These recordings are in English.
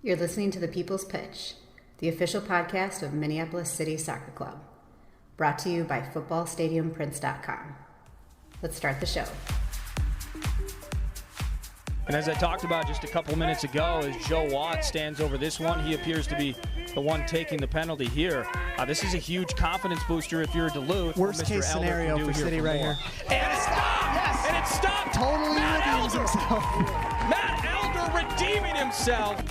You're listening to The People's Pitch, the official podcast of Minneapolis City Soccer Club, brought to you by footballstadiumprints.com. Let's start the show. And as I talked about just a couple minutes ago, as Joe Watt stands over this one, he appears to be the one taking the penalty here. This is a huge confidence booster if you're Duluth. Worst case scenario for City right here. And it stopped! Yes! And it stopped! Totally redeems himself. Matt Elder redeeming himself.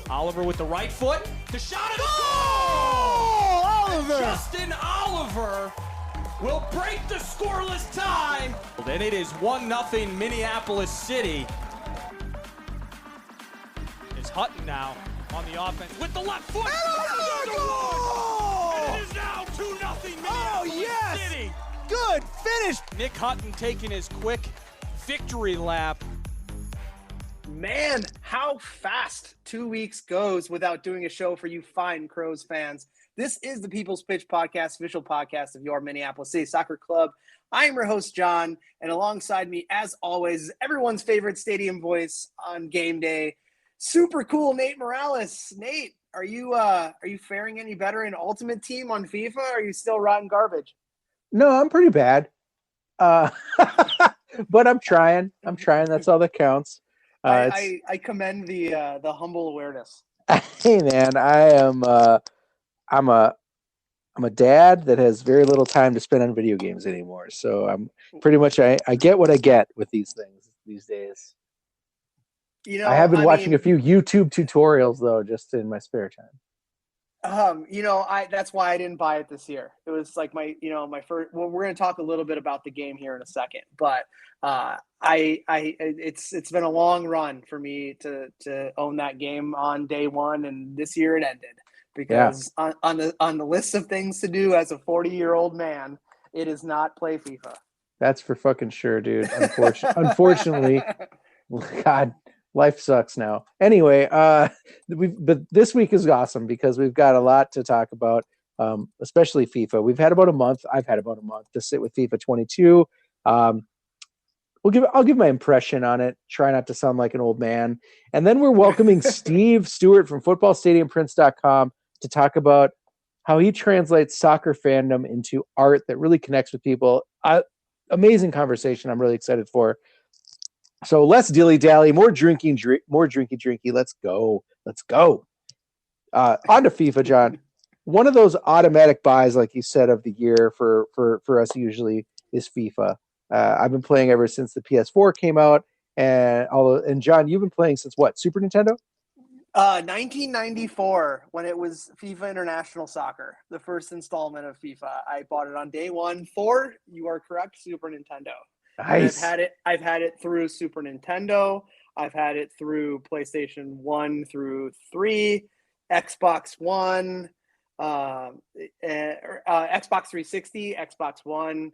Oliver with the right foot. The shot of the goal! Oliver! Justin Oliver will break the scoreless tie. And it is 1-0 Minneapolis City. It's Hutton now on the offense with the left foot. And it is now 2-0 Minneapolis City. Good finish. Nick Hutton taking his quick victory lap. Man, how fast 2 weeks goes without doing a show for you fine Crows fans. This is the People's Pitch Podcast, official podcast of your Minneapolis City Soccer Club. I am your host, John, and alongside me, as always, is everyone's favorite stadium voice on game day, super cool Nate Morales. Nate, are you faring any better in Ultimate Team on FIFA, or are you still rotten garbage? No, I'm pretty bad. But I'm trying. That's all that counts. I commend the humble awareness. Hey man, I'm a dad that has very little time to spend on video games anymore. So I'm pretty much I get what I get with these things these days. You know, I have been watching a few YouTube tutorials though, just in my spare time. That's why I didn't buy it this year. It was like my first. Well, we're going to talk a little bit about the game here in a second, but it's been a long run for me to own that game on day one, and this year it ended because on the list of things to do as a 40-year-old man, it is not play FIFA. That's for fucking sure, dude. Unfortunately, God. Life sucks now. Anyway, but this week is awesome because we've got a lot to talk about, especially FIFA. We've had about a month. I've had about a month to sit with FIFA 22. I'll give my impression on it. Try not to sound like an old man. And then we're welcoming Steve Stewart from footballstadiumprints.com to talk about how he translates soccer fandom into art that really connects with people. Amazing conversation. I'm really excited for. So less dilly-dally, more drinky. Let's go. On to FIFA, John. One of those automatic buys, like you said, of the year for us usually is FIFA. I've been playing ever since the PS4 came out, and John, you've been playing since what? Super Nintendo? 1994, when it was FIFA International Soccer, the first installment of FIFA. I bought it on day one for, you are correct, Super Nintendo. Nice. I've had it through Super Nintendo. I've had it through PlayStation 1 through 3, Xbox One, Xbox 360, Xbox One,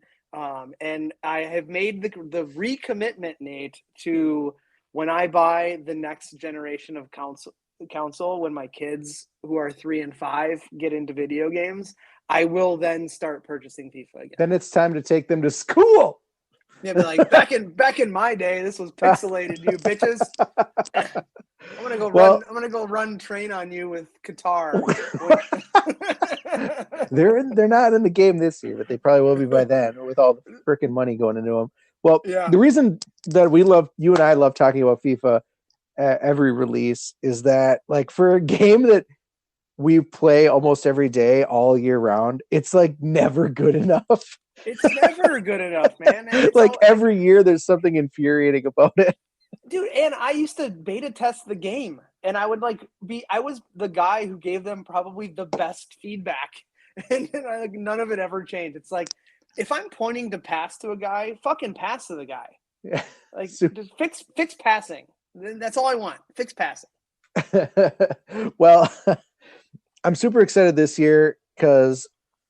and I have made the recommitment, Nate, to when I buy the next generation of console, when my kids who are 3 and 5 get into video games, I will then start purchasing FIFA again. Then it's time to take them to school. Yeah, but like back in my day, this was pixelated, you bitches. I'm gonna go run train on you with Qatar. They're not in the game this year, but they probably will be by then, with all the freaking money going into them. Well, yeah. The reason that you and I love talking about FIFA every release is that, like, for a game that we play almost every day all year round, it's like never good enough. It's never good enough, man. Every year there's something infuriating about it. Dude, and I used to beta test the game, and I would I was the guy who gave them probably the best feedback, and none of it ever changed. It's like, if I'm pointing to pass to a guy, fucking pass to the guy. Yeah. Just fix passing. That's all I want. Fix passing. Well, I'm super excited this year because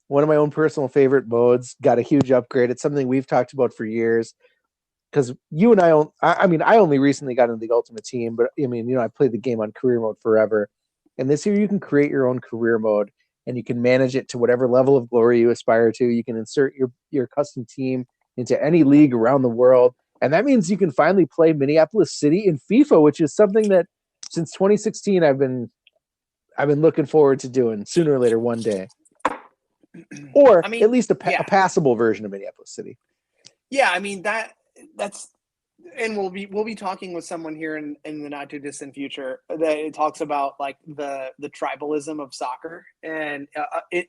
one of my own personal favorite modes got a huge upgrade. It's something we've talked about for years because you and I only recently got into the Ultimate Team, but I played the game on career mode forever. And this year you can create your own career mode and you can manage it to whatever level of glory you aspire to. You can insert your custom team into any league around the world. And that means you can finally play Minneapolis City in FIFA, which is something that since 2016, I've been looking forward to doing sooner or later one day, or at least a passable version of Minneapolis City. Yeah, I mean that's, and we'll be talking with someone here in the not too distant future that it talks about like the tribalism of soccer and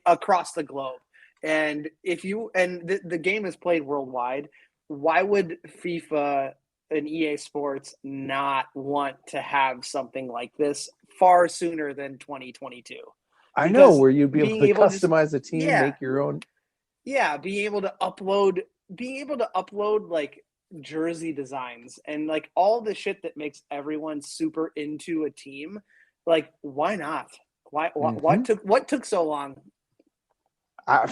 across the globe. And the game is played worldwide. Why would FIFA and EA Sports not want to have something like this far sooner than 2022? I know, where you'd be able to customize the team, make your own. Yeah, being able to upload like jersey designs and like all the shit that makes everyone super into a team. Like, why not? What took so long? I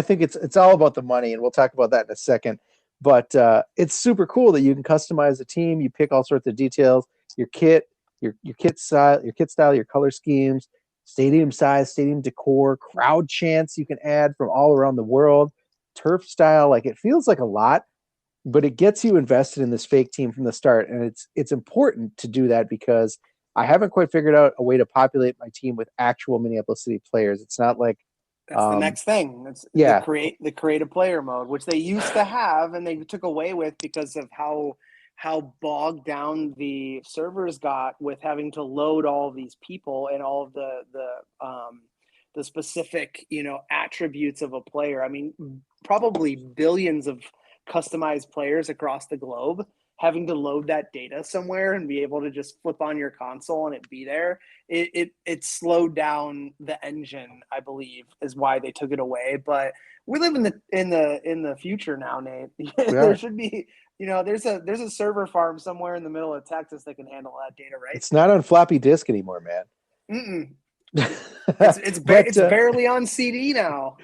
think it's all about the money, and we'll talk about that in a second. But it's super cool that you can customize the team. You pick all sorts of details, your kit style, your color schemes, stadium size, stadium decor, crowd chants you can add from all around the world, turf style. Like, it feels like a lot, but it gets you invested in this fake team from the start. And it's important to do that because I haven't quite figured out a way to populate my team with actual Minneapolis City players. It's not like that's the next thing. It's the create a player mode, which they used to have and they took away with because of how bogged down the servers got with having to load all of these people and all of the specific, attributes of a player. I mean, probably billions of customized players across the globe, having to load that data somewhere and be able to just flip on your console and it be there. It slowed down the engine, I believe, is why they took it away. But we live in the future now, Nate. There should be, there's a server farm somewhere in the middle of Texas that can handle that data, right? It's not on floppy disk anymore, man. It's barely on CD now.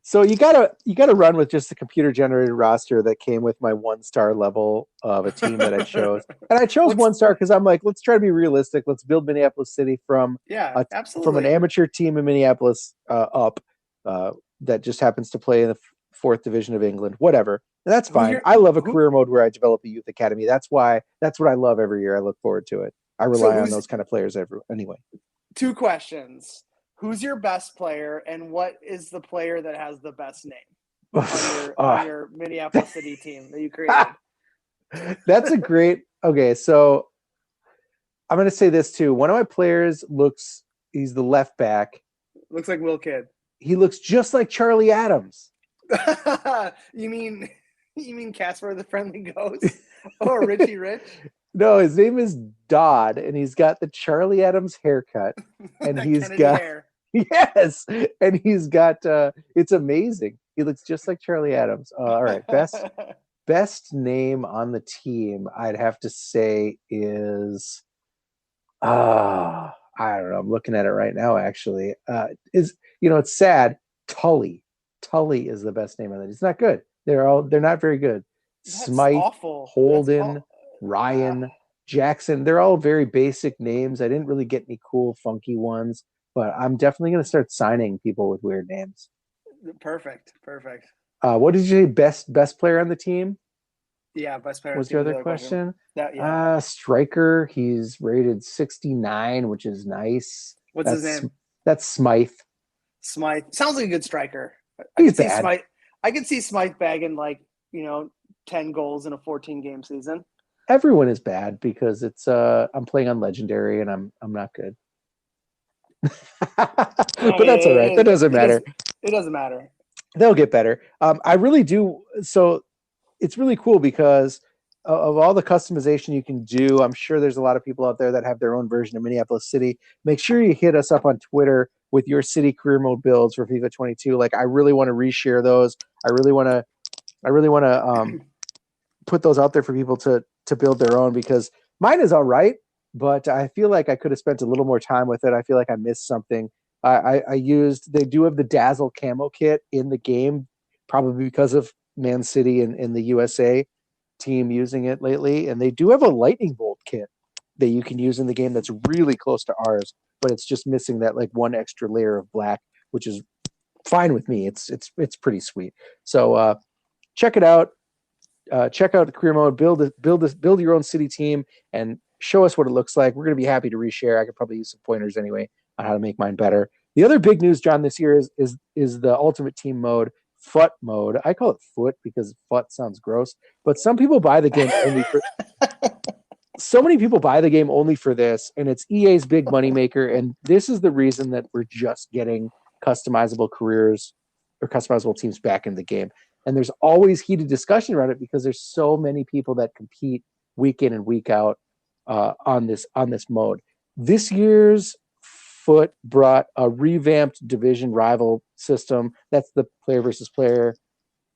So you gotta run with just the computer generated roster that came with my 1-star level of a team that I chose, and I chose 1-star because I'm like, let's try to be realistic. Let's build Minneapolis City from an amateur team in Minneapolis up that just happens to play in the 4th division of England. Whatever, and that's fine. I love a career mode where I develop a youth academy. That's what I love every year. I look forward to it. I rely on those kind of players anyway. 2 questions. Who's your best player, and what is the player that has the best name on your Minneapolis City team that you created? That's a great. Okay, so I'm going to say this too. One of my players he's the left back. Looks like Will Kidd. He looks just like Charlie Adams. You mean Casper the Friendly Ghost or Richie Rich? No, his name is Dodd, and he's got the Charlie Adams haircut, and he's got hair. Yes, and he's got it's amazing. He looks just like Charlie Adams. All right, best name on the team, I'd have to say is I don't know. I'm looking at it right now. Actually, it's sad. Tully is the best name on it. It's not good. They're not very good. That's Smythe, awful. Holden, Ryan, Jackson. They're all very basic names. I didn't really get any cool, funky ones. But I'm definitely going to start signing people with weird names. Perfect. What did you say? Best player on the team? Yeah, best player. Was your other question? Yeah. Striker. He's rated 69, which is nice. What's his name? That's Smythe. Smythe sounds like a good striker. He's bad. I could see Smythe bagging 10 goals in a 14-game season. Everyone is bad because it's I'm playing on Legendary and I'm not good. But that's all right. That doesn't matter. It doesn't matter. They'll get better. I really do. So it's really cool because of all the customization you can do. I'm sure there's a lot of people out there that have their own version of Minneapolis City. Make sure you hit us up on Twitter with your city career mode builds for FIFA 22. Like, I really want to reshare those. I really want to put those out there for people to build their own, because mine is all right. But I feel like I could have spent a little more time with it. I feel like I missed something. They do have the Dazzle camo kit in the game, probably because of Man City and the USA team using it lately. And they do have a lightning bolt kit that you can use in the game that's really close to ours, but it's just missing that like one extra layer of black, which is fine with me. It's pretty sweet. So check it out. Check out the career mode. Build your own city team and show us what it looks like. We're going to be happy to reshare. I could probably use some pointers anyway on how to make mine better. The other big news, John, this year is the Ultimate Team mode, FUT mode. I call it FUT because FUT sounds gross, but some people buy the game only for so many people buy the game only for this, and it's EA's big moneymaker. And this is the reason that we're just getting customizable careers or customizable teams back in the game. And there's always heated discussion around it because there's so many people that compete week in and week out on this mode. This year's FUT brought a revamped division rival system. That's the player versus player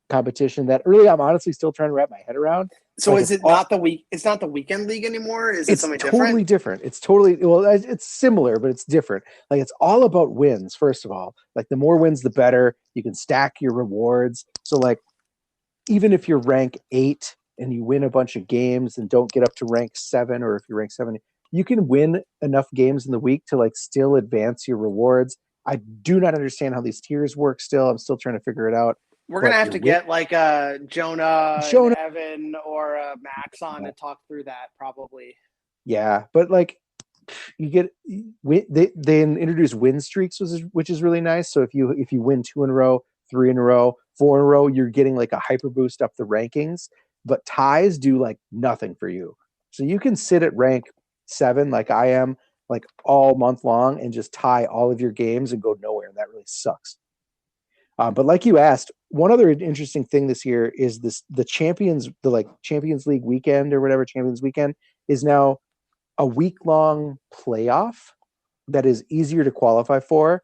competition that really I'm honestly still trying to wrap my head around. So like is it not the week? It's not the weekend league anymore. Is it something totally different? It's totally it's similar, but it's different. Like it's all about wins. First of all, like the more wins, the better. You can stack your rewards. So like even if you're rank 8 and you win a bunch of games and don't get up to rank 7, or if you're rank 7, you can win enough games in the week to like still advance your rewards. I do not understand how these tiers work. Still, I'm still trying to figure it out. We're going to have to get like Jonah, Evan, or Max on to talk through that probably. Yeah, but like you get they introduce win streaks, which is really nice. So if you win 2 in a row, 3 in a row, 4 in a row, you're getting like a hyper boost up the rankings. But ties do like nothing for you. So you can sit at rank 7 like I am like all month long and just tie all of your games and go nowhere. And that really sucks. But like you asked, one other interesting thing this year is the Champions League weekend or whatever, Champions Weekend is now a week-long playoff that is easier to qualify for.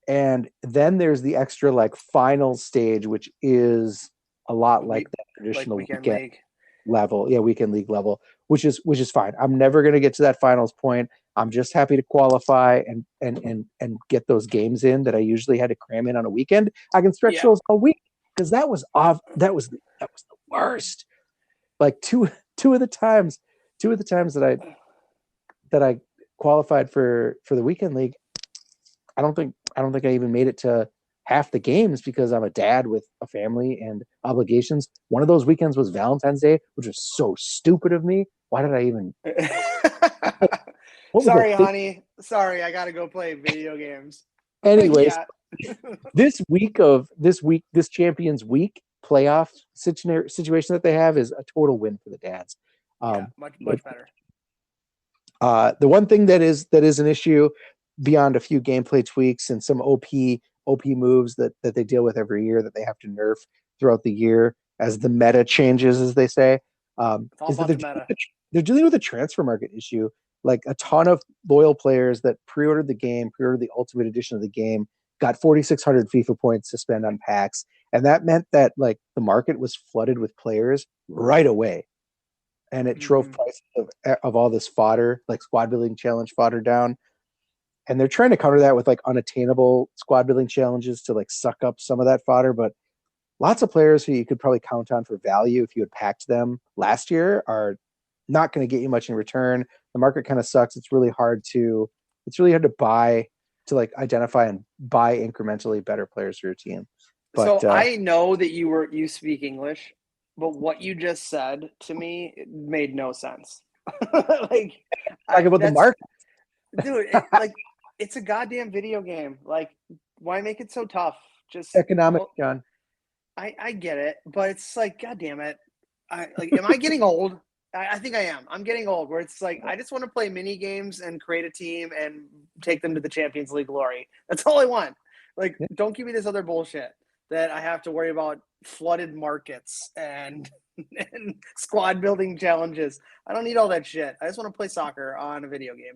And then there's the extra like final stage, which is a lot like that traditional weekend league level. Yeah, weekend league level, which is fine. I'm never going to get to that finals point. I'm just happy to qualify and get those games in that I usually had to cram in on a weekend. I can stretch those all week because that was the worst. Like two of the times that I qualified for the weekend league, I don't think I even made it to half the games because I'm a dad with a family and obligations. One of those weekends was Valentine's Day, which was so stupid of me. Why did I even? Sorry, honey. Sorry, I got to go play video games. Anyways, this Champions Week playoff situation that they have is a total win for the dads. Much better. The one thing that is an issue beyond a few gameplay tweaks and some OP moves that they deal with every year that they have to nerf throughout the year as the meta changes, as they say, is that they're dealing with a transfer market issue. Like a ton of loyal players that pre-ordered the Ultimate Edition of the game, got 4,600 FIFA points to spend on packs, and that meant that like the market was flooded with players right away, and it drove prices of all this fodder, like squad building challenge fodder, down. And they're trying to counter that with like unattainable squad building challenges to like suck up some of that fodder. But lots of players who you could probably count on for value if you had packed them last year are not going to get you much in return. The market kind of sucks. It's really hard to buy, to like identify and buy incrementally better players for your team. But, so I know that you speak English, but what you just said to me, it made no sense. Like talk about the market, dude. It's a goddamn video game. Like, why make it so tough? Just economic, John. I get it, but it's like, God damn it. Am I getting old? I think I am. I'm getting old where it's like, I just want to play mini games and create a team and take them to the Champions League glory. That's all I want. Like, don't give me this other bullshit that I have to worry about flooded markets and squad building challenges. I don't need all that shit. I just want to play soccer on a video game.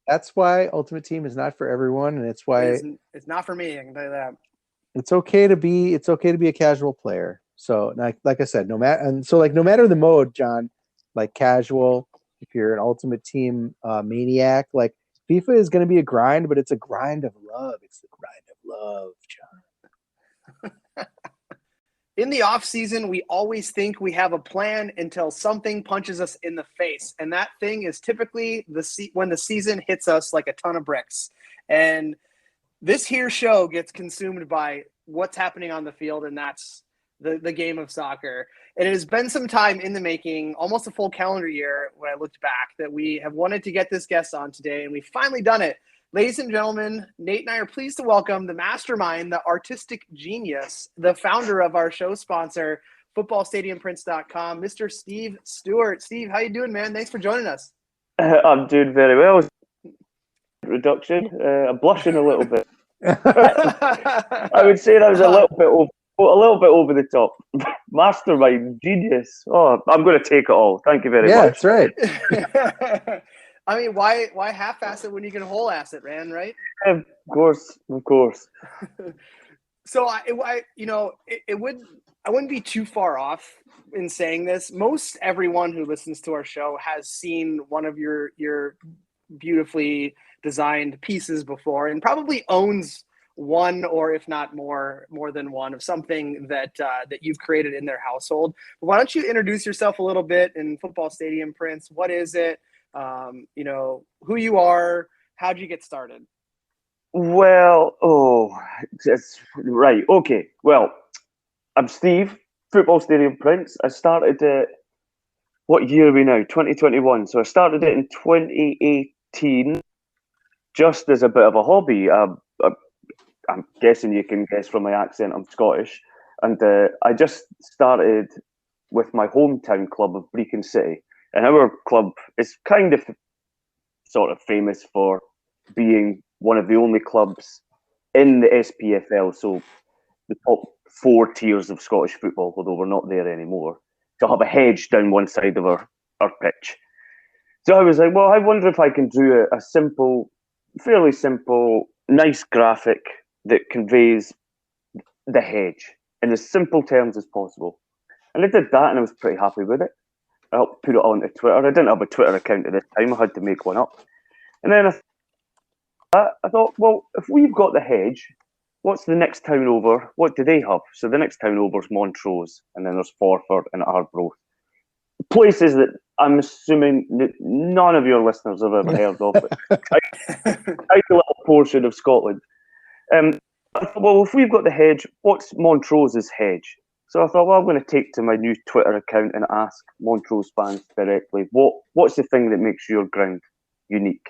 That's why Ultimate Team is not for everyone, and it's why it's not for me. I can tell you that. It's okay to be a casual player. So like I said, no matter the mode, John, like casual, if you're an Ultimate Team maniac, like FIFA is going to be a grind, but it's a grind of love. It's the grind of love, John. In the off season, we always think we have a plan until something punches us in the face. And that thing is typically when the season hits us like a ton of bricks. And this here show gets consumed by what's happening on the field. And that's the game of soccer. And it has been some time in the making, almost a full calendar year when I looked back, that we have wanted to get this guest on today, and we've finally done it. Ladies and gentlemen, Nate and I are pleased to welcome the mastermind, the artistic genius, the founder of our show sponsor, footballstadiumprints.com, Mr. Steve Stewart. Steve, how you doing, man? Thanks for joining us. I'm doing very well. Reduction. I'm blushing a little bit. I would say that was a little bit over the top. Mastermind, genius. Oh, I'm going to take it all. Thank you very much. Yeah, that's right. I mean, why half-ass it when you can whole-ass it, man? Right? Of course. So I wouldn't be too far off in saying this. Most everyone who listens to our show has seen one of your beautifully designed pieces before, and probably owns one, or if not more than one, of something that you've created in their household. But why don't you introduce yourself a little bit in Football Stadium Prints? What is it? Who you are? How'd you get started? Well, that's right. Okay. Well, I'm Steve, Football Stadium Prints. I started it, what year are we now? 2021. So I started it in 2018, just as a bit of a hobby. I'm guessing you can guess from my accent, I'm Scottish. And I just started with my hometown club of Brecon City. And our club is kind of sort of famous for being one of the only clubs in the SPFL, so the top 4 tiers of Scottish football, although we're not there anymore, to have a hedge down one side of our pitch. So I was like, well, I wonder if I can do a simple, fairly simple, nice graphic that conveys the hedge in as simple terms as possible. And I did that, and I was pretty happy with it. I helped put it onto Twitter. I didn't have a Twitter account at this time. I had to make one up. And then I thought, well, if we've got the hedge, what's the next town over? What do they have? So the next town over is Montrose, and then there's Forfar and Arbroath. Places that I'm assuming none of your listeners have ever heard of. A little portion of Scotland. I thought, well, if we've got the hedge, what's Montrose's hedge? So I thought, well, I'm going to take to my new Twitter account and ask Montrose fans directly, what's the thing that makes your ground unique?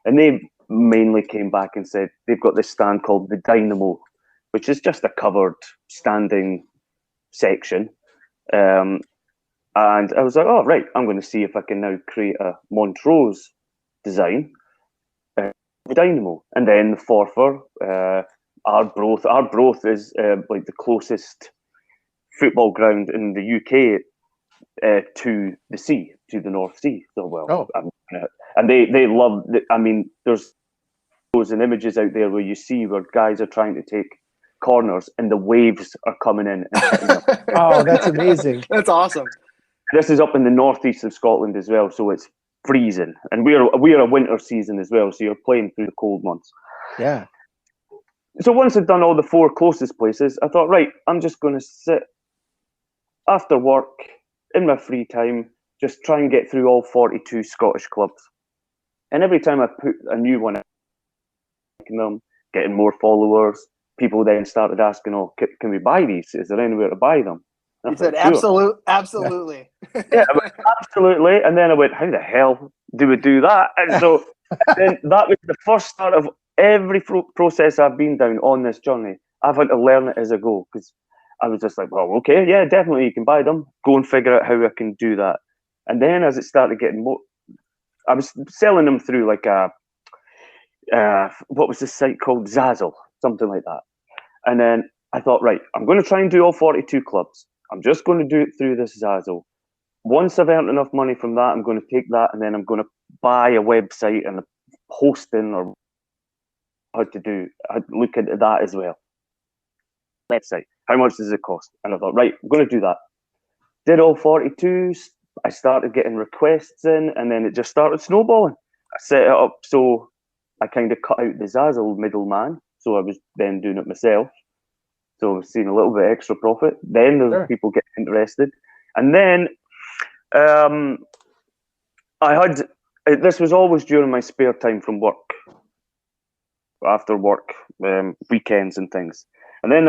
And they mainly came back and said they've got this stand called the Dynamo, which is just a covered standing section. And I was like, oh, right, I'm going to see if I can now create a Montrose design, the Dynamo. And then Forfar, Arbroath. Arbroath is like the closest football ground in the UK to the sea, to the North Sea. So, and they love, there's photos and images out there where you see where guys are trying to take corners and the waves are coming in. Oh, that's amazing. That's awesome. This is up in the northeast of Scotland as well, so it's freezing. And we're a winter season as well, so you're playing through the cold months. Yeah. So once I'd done all the 4 closest places, I thought, right, I'm just going to sit after work, in my free time, just try and get through all 42 Scottish clubs. And every time I put a new one in, getting more followers, people then started asking, oh, can we buy these? Is there anywhere to buy them? You said, sure. Absolutely. Yeah, I went, absolutely. And then I went, how the hell do we do that? And so then that was the first start of every process I've been down on this journey. I've had to learn it as I go, because I was just like, well, okay, yeah, definitely you can buy them. Go and figure out how I can do that. And then as it started getting more, I was selling them through like what was this site called? Zazzle, something like that. And then I thought, right, I'm going to try and do all 42 clubs. I'm just going to do it through this Zazzle. Once I've earned enough money from that, I'm going to take that and then I'm going to buy a website and hosting or I'd look into that as well. Website. How much does it cost? And I thought, right, I'm going to do that. Did all 42. I started getting requests in, and then it just started snowballing. I set it up so I kind of cut out the Zazzle middleman, so I was then doing it myself. So I was seeing a little bit extra profit. Then the people get interested. And then this was always during my spare time from work, after work, weekends and things. And then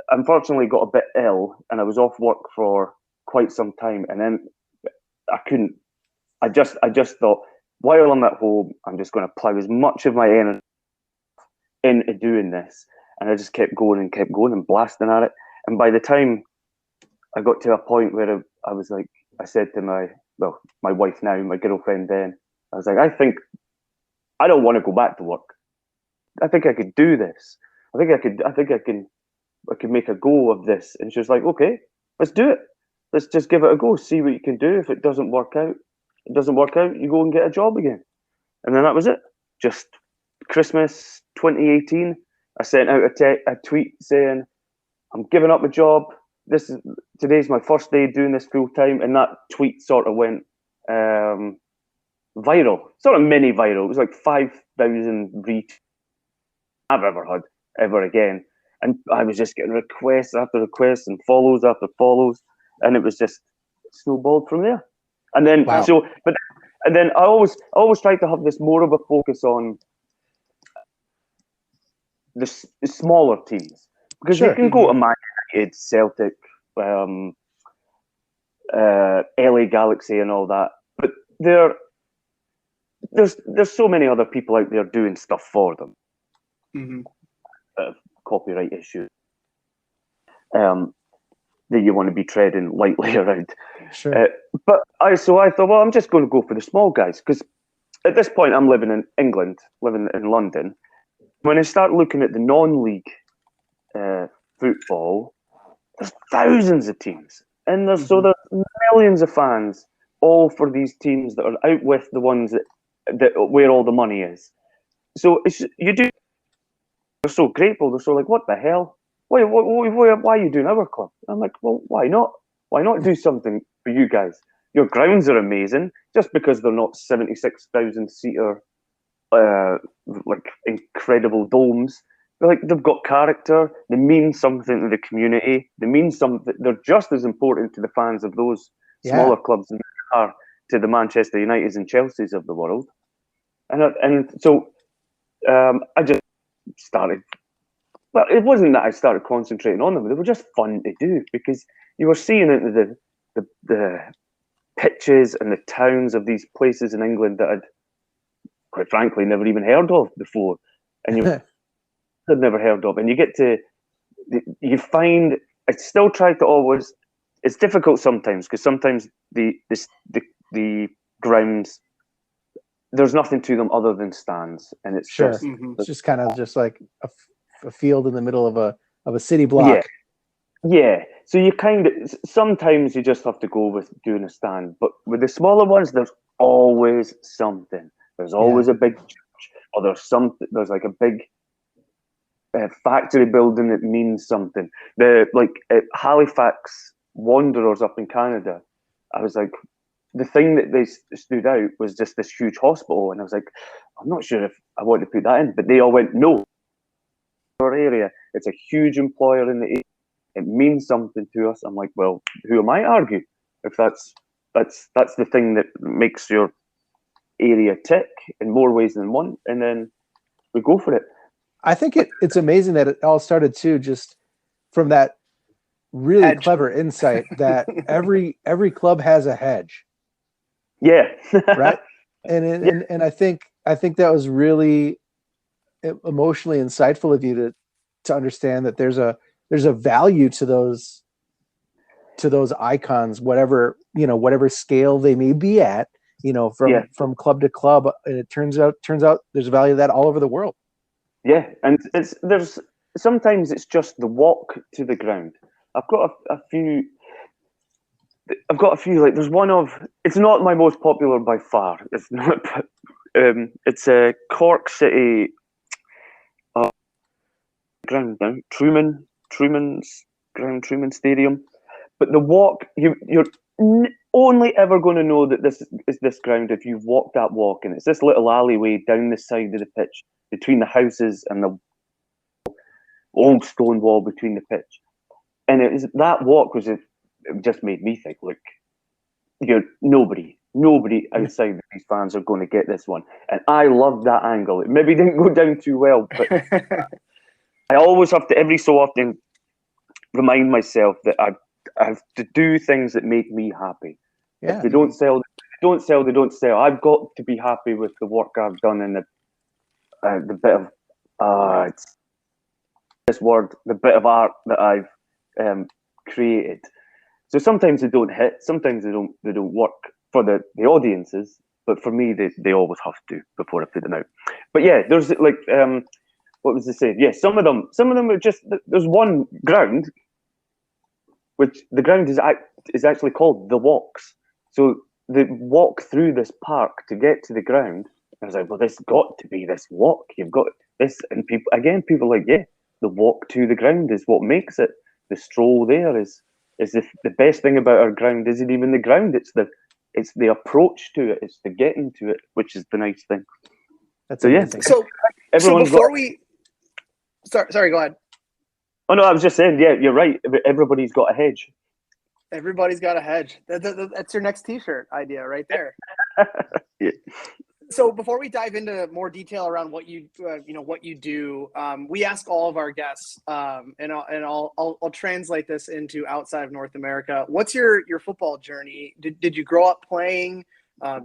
unfortunately got a bit ill, and I was off work for quite some time, and then I couldn't. I just thought, while I'm at home, I'm just going to plow as much of my energy into doing this, and I just kept going and blasting at it. And by the time I got to a point where I was like, I said to my wife now, my girlfriend then, I was like, I don't want to go back to work. I think I could do this. I think I could make a go of this. And she was like, okay, let's do it. Let's just give it a go. See what you can do. If it doesn't work out, you go and get a job again. And then that was it. Just Christmas 2018, I sent out a tweet saying, I'm giving up my job. Today's my first day doing this full time. And that tweet sort of went viral, sort of mini viral. It was like 5,000 retweets I've ever had ever again. And I was just getting requests after requests and follows after follows. And it was just snowballed from there. And then, wow. And then I always try to have this more of a focus on the smaller teams, because you can go to Man United, Celtic, LA Galaxy, and all that, but there's so many other people out there doing stuff for them. Copyright issues that you want to be treading lightly around. Sure. But I thought, well, I'm just going to go for the small guys, because at this point I'm living in England, living in London. When I start looking at the non-league football, there's thousands of teams, and there's millions of fans, all for these teams that are out with the ones that where all the money is. So they're so grateful. They're so like, what the hell? Why are you doing our club? I'm like, well, why not? Why not do something for you guys? Your grounds are amazing. Just because they're not 76,000 seater, like incredible domes, they've got character. They mean something to the community. They mean something. They're just as important to the fans of those smaller clubs than they are to the Manchester Uniteds and Chelseas of the world. And so I just started. Well, it wasn't that I started concentrating on them. They were just fun to do, because you were seeing into the pitches and the towns of these places in England that I'd, quite frankly, never even heard of before. And you had never heard of. And you find, I still try to always, it's difficult sometimes, because sometimes the grounds, there's nothing to them other than stands. And it's just, it's just kind of just like a field in the middle of a city block. Yeah. So you sometimes you just have to go with doing a stand. But with the smaller ones, there's always something. There's always a big church, or there's like a big factory building that means something. Halifax Wanderers up in Canada, I was like, the thing that they stood out was just this huge hospital. And I was like, I'm not sure if I want to put that in. But they all went, no. Our area, it's a huge employer in the area. It means something to us. I'm like, well, who am I to argue if that's the thing that makes your area tick in more ways than one? And then we go for it. I think it's amazing that it all started too just from that really Hedge. Clever insight that every club has a hedge. Yeah. Right. And I think that was really emotionally insightful of you to understand that there's a value to those icons, whatever scale they may be at, from club to club. And it turns out there's a value of that all over the world. Yeah. And sometimes it's just the walk to the ground. I've got a few, like there's one it's not my most popular by far. It's not, it's a Cork City ground now, Truman's ground, Truman Stadium. But the walk, you're only ever going to know that this is this ground if you've walked that walk, and it's this little alleyway down the side of the pitch between the houses and the old stone wall between the pitch. And that walk it just made me think, look, nobody outside of these fans are going to get this one. And I loved that angle. It maybe didn't go down too well, but I always have to, every so often, remind myself that I have to do things that make me happy. Yeah. If they don't sell, they don't sell. I've got to be happy with the work I've done and the bit of it's this word, the bit of art that I've created. So sometimes they don't hit, sometimes they don't work for the audiences, but for me they always have to before I put them out. But yeah, there's like what was I saying? Yeah, some of them are just, there's one ground which the ground is actually called the Walks. So they walk through this park to get to the ground. I was like, well, there's got to be this walk. You've got this, and people are like, yeah, the walk to the ground is what makes it. The stroll there is the best thing about our ground isn't even the ground. It's the approach to it. It's the getting to it, which is the nice thing. That's so amazing. Yeah. So before we, sorry, go ahead. Oh no, I was just saying. Yeah, you're right. Everybody's got a hedge. Everybody's got a hedge. That's your next T-shirt idea right there. Yeah. So before we dive into more detail around what you do, we ask all of our guests, and I'll translate this into outside of North America. What's your football journey? Did you grow up playing?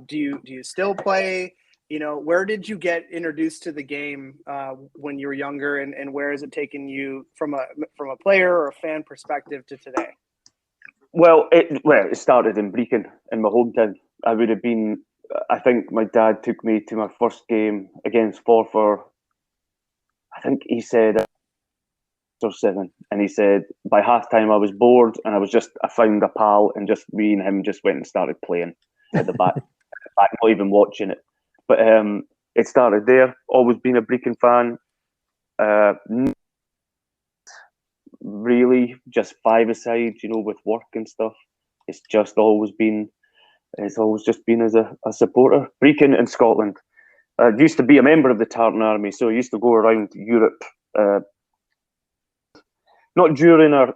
Do you still play? Where did you get introduced to the game when you were younger, and where has it taken you from a player or a fan perspective to today? Well, it started in Brecon, in my hometown. I think my dad took me to my first game against Forfar. I think he said 6 or 7, and he said by halftime I was bored and I found a pal, and just me and him just went and started playing at the back, not even watching it. But it started there. Always been a Brecon fan. Really, just 5-a-side, with work and stuff. It's always just been as a supporter. Brecon in Scotland. I used to be a member of the Tartan Army, so I used to go around Europe. Not during our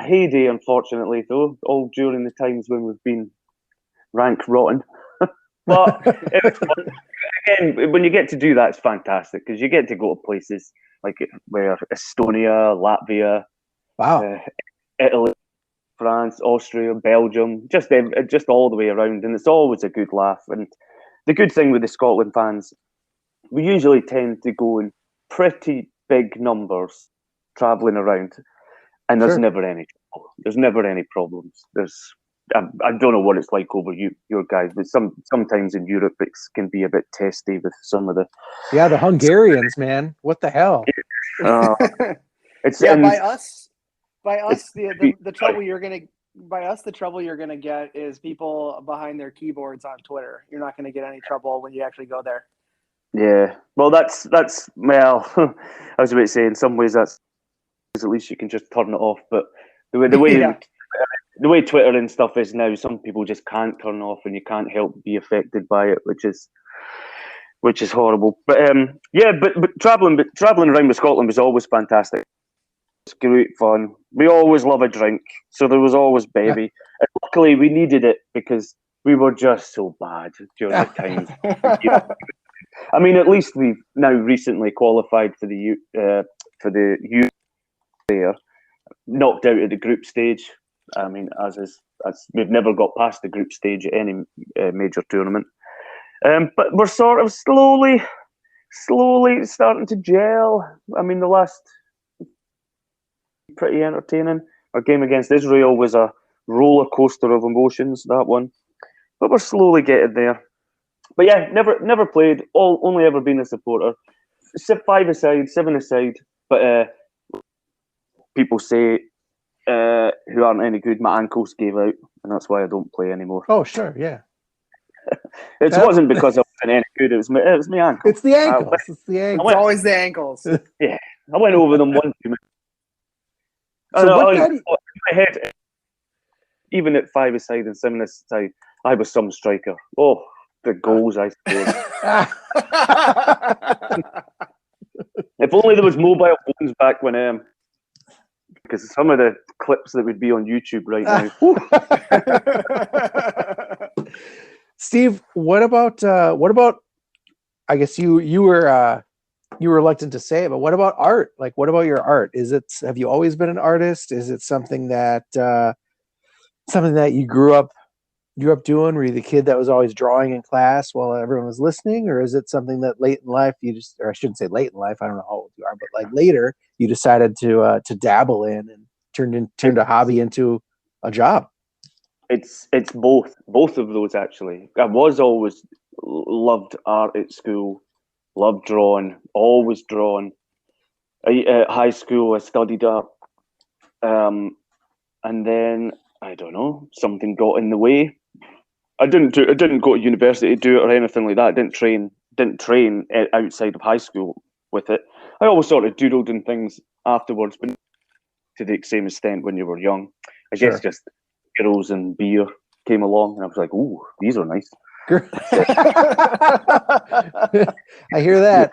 heyday, unfortunately, though. All during the times when we've been rank rotten. But it was fun. Again, when you get to do that, it's fantastic because you get to go to places like where Estonia, Latvia, wow, Italy, France, Austria, Belgium, just all the way around, and it's always a good laugh. And the good thing with the Scotland fans, we usually tend to go in pretty big numbers travelling around, and there's never any trouble. There's never any problems. I don't know what it's like over your guys, but sometimes in Europe it can be a bit testy with some of the the Hungarians, man. What the hell? By us, the trouble you're gonna get is people behind their keyboards on Twitter. You're not gonna get any trouble when you actually go there. Yeah, well, that's well. I was about to say, in some ways, at least you can just turn it off. But the way Yeah. the way Twitter and stuff is now, some people just can't turn off, and you can't help be affected by it, which is horrible. But but traveling around with Scotland was always fantastic. It's great fun. We always love a drink, so there was always baby. And luckily, we needed it because we were just so bad during the times. I mean, at least we've now recently qualified for the youth there, knocked out at the group stage. I mean, as we've never got past the group stage at any major tournament. But we're sort of slowly starting to gel. I mean, the last pretty entertaining. Our game against Israel was a roller coaster of emotions, that one. But we're slowly getting there. But yeah, never played. Only ever been a supporter. 5-a-side, 7-a-side. But people say who aren't any good, my ankles gave out, and that's why I don't play anymore. Oh, sure, yeah. It wasn't because I wasn't any good. It was my ankles. It's the ankles. It's the ankles. It's always the ankles. Yeah, I went over them one time. So in my head, even at 5-a-side and 7-a-side, I was some striker. Oh, the goals I scored. If only there was mobile phones back when, because some of the clips that would be on YouTube right now. Steve, what about? I guess you were you were reluctant to say it, but what about art? Like, what about your art? Have you always been an artist? Is it something that you grew up doing? Were you the kid that was always drawing in class while everyone was listening? Or is it something that late in life or I shouldn't say late in life, I don't know how old you are, but like later you decided to dabble in and turned a hobby into a job? It's both of those, actually. I was always loved art at school, loved drawing, always drawn. At high school, I studied art, and then I don't know, something got in the way. I didn't go to university to do it or anything like that. I didn't train outside of high school with it. I always sort of doodled and things afterwards, but to the same extent when you were young. I guess just girls and beer came along, and I was like, "Ooh, these are nice." I hear that.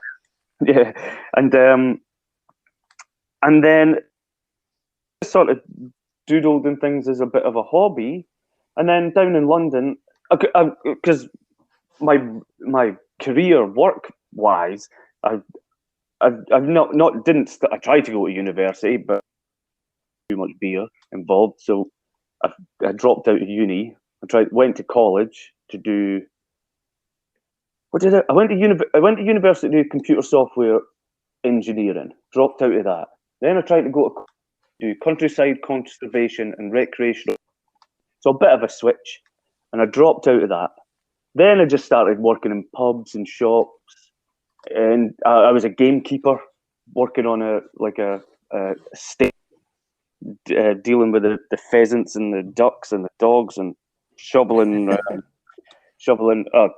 Yeah, and then sort of doodled and things as a bit of a hobby, and then down in London, because my career work wise, I've not didn't I tried to go to university, but too much beer involved, so I dropped out of uni. Went to college to do. What did I? I went to university to do computer software engineering. Dropped out of that. Then I tried to go to do countryside conservation and recreational. So a bit of a switch, and I dropped out of that. Then I just started working in pubs and shops, and I was a gamekeeper, working on a estate, dealing with the pheasants and the ducks and the dogs and shoveling.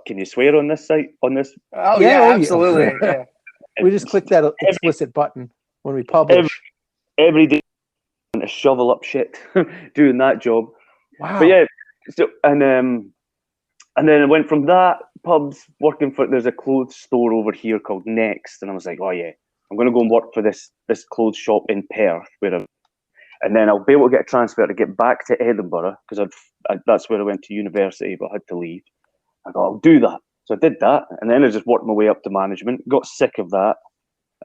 Can you swear on this site? On this? Oh yeah, absolutely. Yeah. We just click that explicit button when we publish. Every day to shovel up shit, doing that job. Wow. But yeah, so and then I went from that pubs working for. There's a clothes store over here called Next, and I was like, oh yeah, I'm going to go and work for this clothes shop in Perth, and then I'll be able to get a transfer to get back to Edinburgh because that's where I went to university, but I had to leave. I thought I'll do that, so I did that, and then I just worked my way up to management. Got sick of that,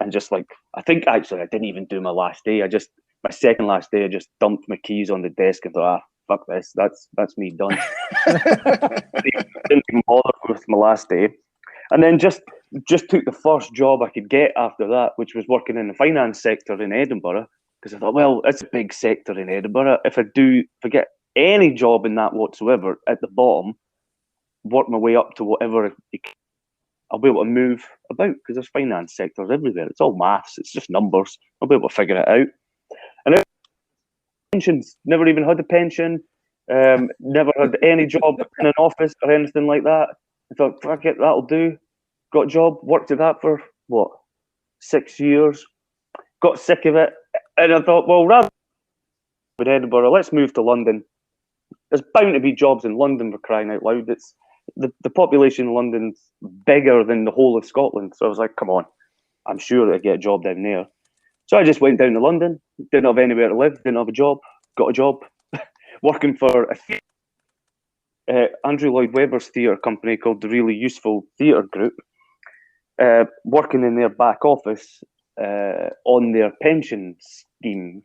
and just I think actually I didn't even do my last day. My second last day, I just dumped my keys on the desk and thought, fuck this, that's me done. Didn't even bother with my last day, and then just took the first job I could get after that, which was working in the finance sector in Edinburgh, because I thought, well, it's a big sector in Edinburgh. If I get any job in that whatsoever at the bottom, work my way up to whatever I'll be able to move about, because there's finance sectors everywhere. It's all maths. It's just numbers. I'll be able to figure it out. And pensions, never even had a pension. Never had any job in an office or anything like that. I thought, fuck it, that'll do. Got a job, worked at that for 6 years. Got sick of it, and I thought, well, rather than Edinburgh, let's move to London. There's bound to be jobs in London, for crying out loud. It's the population in London's bigger than the whole of Scotland. So I was like, come on, I'm sure I'd get a job down there. So I just went down to London, didn't have anywhere to live, didn't have a job, got a job working for Andrew Lloyd Webber's theatre company called the Really Useful Theatre Group, working in their back office on their pension scheme.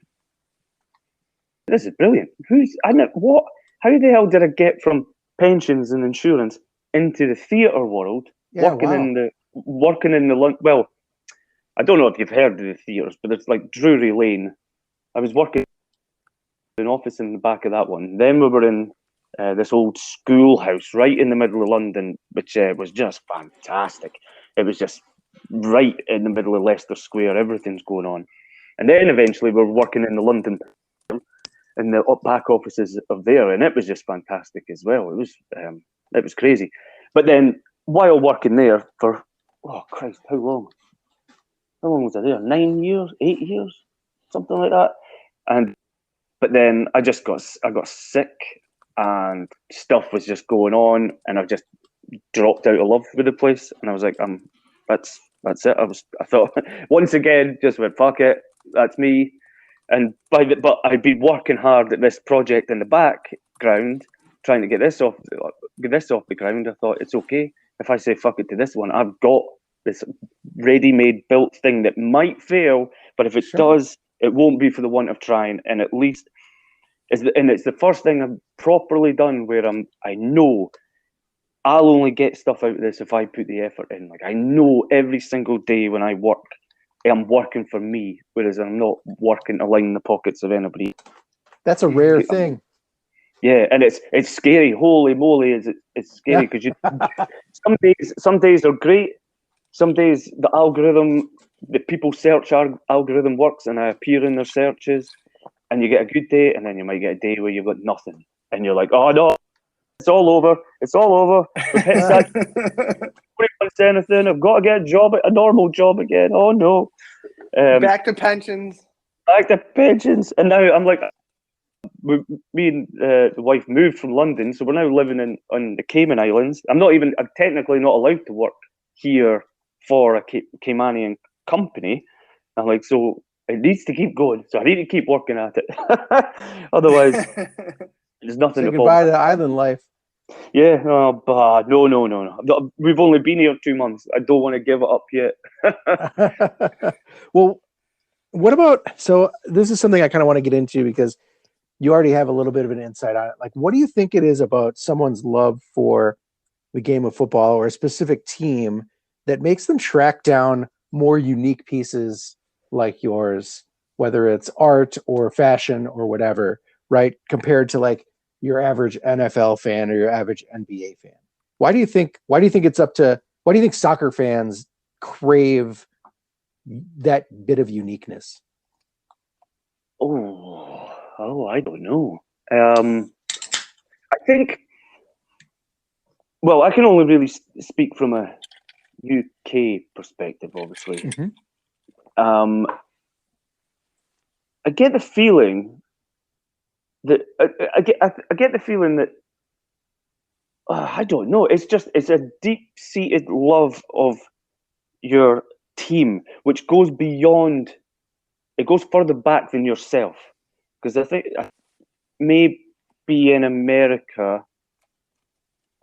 This is brilliant. How the hell did I get from pensions and insurance into the theatre world? Yeah, working in the well, I don't know if you've heard of the theatres, but it's like Drury Lane. I was working in an office in the back of that one. Then we were in this old schoolhouse right in the middle of London, which was just fantastic. It was just right in the middle of Leicester Square. Everything's going on. And then eventually we were working in the London, in the back offices of there, and it was just fantastic as well. It was crazy. But then while working there for, oh Christ, how long was I there? 9 years, 8 years, something like that. But then I got sick, and stuff was just going on, and I just dropped out of love with the place, and I was like, that's it. I thought once again, just went, fuck it, that's me. But I'd been working hard at this project in the background, trying to get this off the ground. I thought, it's okay if I say fuck it to this one. I've got this ready-made built thing that might fail, but if it does, it won't be for the want of trying. And at least, it's the first thing I've properly done where I know I'll only get stuff out of this if I put the effort in. Like, I know every single day when I work, I'm working for me, whereas I'm not working to line the pockets of anybody. That's a rare thing. Yeah, and it's scary. Holy moly, it's scary because some days are great. Some days the people search algorithm works, and I appear in their searches, and you get a good day, and then you might get a day where you've got nothing, and you're like, oh no, it's all over. It's all over. We've hit nobody wants anything. I've got to get a normal job again. Oh no. Back to pensions. And now I'm like, me and the wife moved from London, so we're now living on the Cayman Islands. I'm technically not allowed to work here for a Caymanian company. I'm like, so it needs to keep going. So I need to keep working at it. Otherwise, there's nothing to goodbye to island life. Yeah, no. We've only been here 2 months. I don't want to give it up yet. Well, what about, so this is something I kind of want to get into because you already have a little bit of an insight on it. Like, what do you think it is about someone's love for the game of football or a specific team that makes them track down more unique pieces like yours, whether it's art or fashion or whatever, right? Compared to like your average NFL fan or your average NBA fan. Why do you think soccer fans crave that bit of uniqueness? Oh, I don't know. I think, well, I can only really speak from a UK perspective, obviously. Mm-hmm. I get the feeling that I get the feeling that I don't know. It's a deep-seated love of your team, which goes beyond. It goes further back than yourself, because I think maybe in America,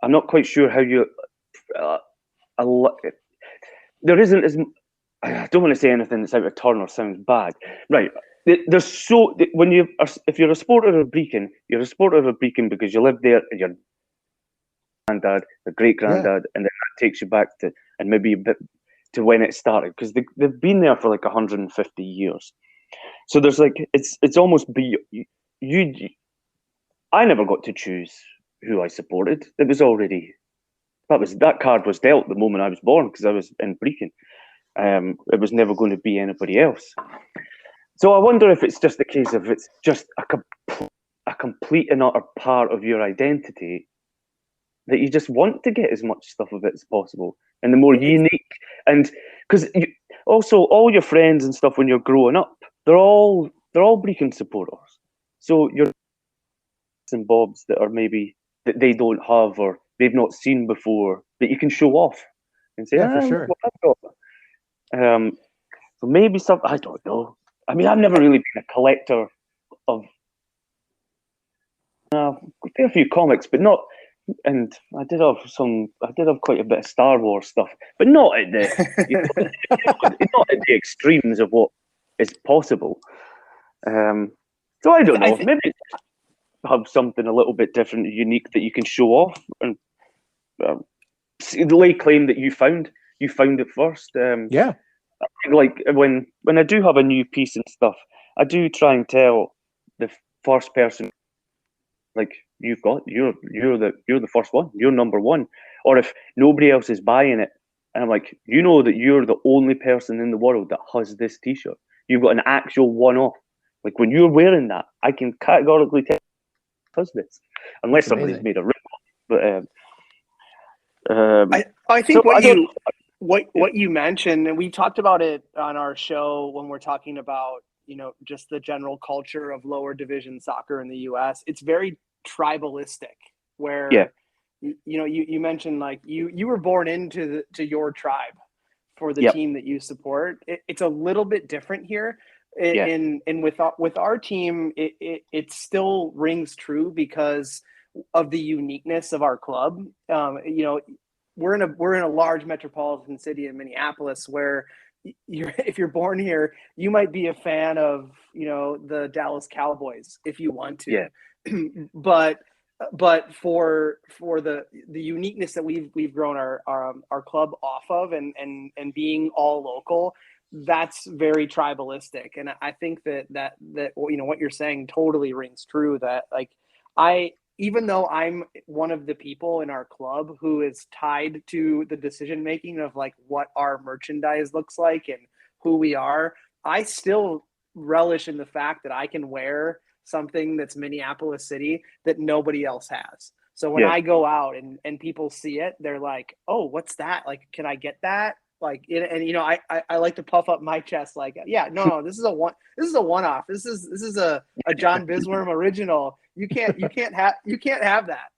I'm not quite sure how you. There isn't as. I don't want to say anything that's out of turn or sounds bad, right? There's if you're a supporter of Brecon, you're a supporter of Brecon because you live there and your granddad, the great granddad, and then that takes you back to and maybe a bit to when it started, because they've been there for like 150 years. So there's like it's almost I never got to choose who I supported. It was already that card was dealt the moment I was born because I was in Brecon. It was never going to be anybody else. So I wonder if it's just the case of it's just a complete and utter part of your identity that you just want to get as much stuff of it as possible, and the more unique. And because also all your friends and stuff when you're growing up, they're all Brecon supporters. So you're and bobs that are maybe that they don't have or they've not seen before that you can show off and say, for sure. What I've got. So maybe I don't know. I mean, I've never really been a collector of a fair few comics, but not. And I did have quite a bit of Star Wars stuff, but not at the not at the extremes of what is possible. So I don't know. Maybe have something a little bit different, unique that you can show off and lay claim that you found it first. Like when I do have a new piece and stuff, I do try and tell the first person, like, you're the first one, you're number one. Or if nobody else is buying it, and I'm like, you know that you're the only person in the world that has this T-shirt. You've got an actual one-off. Like when you're wearing that, I can categorically tell who does this, unless somebody's made a rip. But I think what you mentioned, and we talked about it on our show when we're talking about, just the general culture of lower division soccer in the US. It's very tribalistic, where you mentioned like you were born into your tribe for the team that you support. It's a little bit different here. And with our team, it still rings true because of the uniqueness of our club. we're in a large metropolitan city in Minneapolis where if you're born here, you might be a fan of, the Dallas Cowboys if you want to. Yeah. but for the uniqueness that we've grown our club off of and being all local, that's very tribalistic. And I think that what you're saying totally rings true, that like even though I'm one of the people in our club who is tied to the decision making of like what our merchandise looks like and who we are, I still relish in the fact that I can wear something that's Minneapolis City that nobody else has. So when I go out and people see it, they're like, "Oh, what's that? Like, can I get that?" Like, and I like to puff up my chest, like, "Yeah, no, this is a one-off. This is a John Bisworm original. You can't have that."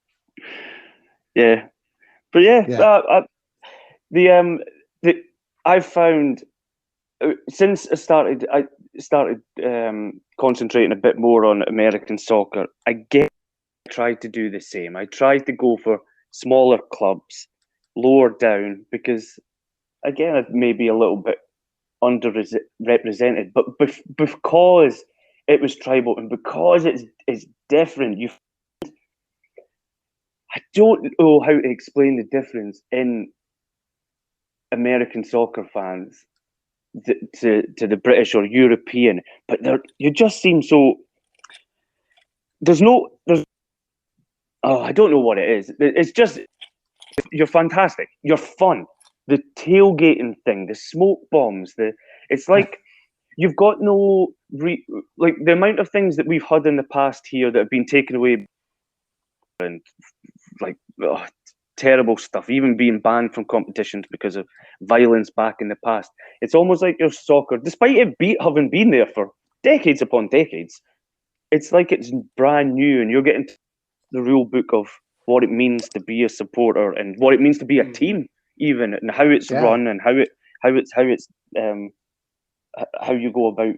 Yeah, but I've found since I started concentrating a bit more on American soccer, I tried to do the same. I tried to go for smaller clubs, lower down, because again, it may be a little bit underrepresented, but because it was tribal and because it's different, I don't know how to explain the difference in American soccer fans to the British or European, but you just seem so. I don't know what it is. It's just, you're fantastic. You're fun. The tailgating thing, the smoke bombs, it's like you've got no like the amount of things that we've had in the past here that have been taken away, and like terrible stuff, even being banned from competitions because of violence back in the past. It's almost like your soccer, despite it having been there for decades upon decades, it's like it's brand new, and you're getting the rule book of what it means to be a supporter and what it means to be a team, even, and how it's run and how you go about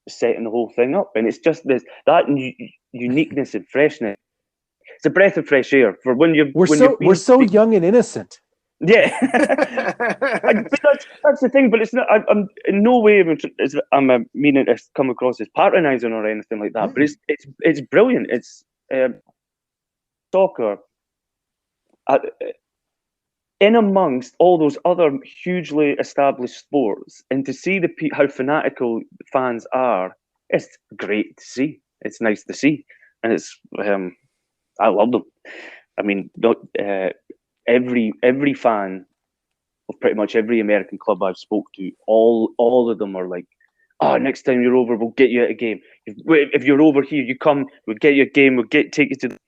setting the whole thing up. And it's just that uniqueness and freshness. It's a breath of fresh air for we're so young and innocent. Yeah, but that's the thing. But it's not. I'm in no way I'm meaning to come across as patronising or anything like that. But it's brilliant. It's soccer in amongst all those other hugely established sports, and to see how fanatical fans are, it's great to see. It's nice to see, and it's I love them. I mean, every fan of pretty much every American club I've spoke to, all of them are like, "Oh, next time you're over, we'll get you at a game. If you're over here, you come, we'll get you a game. We'll take you to.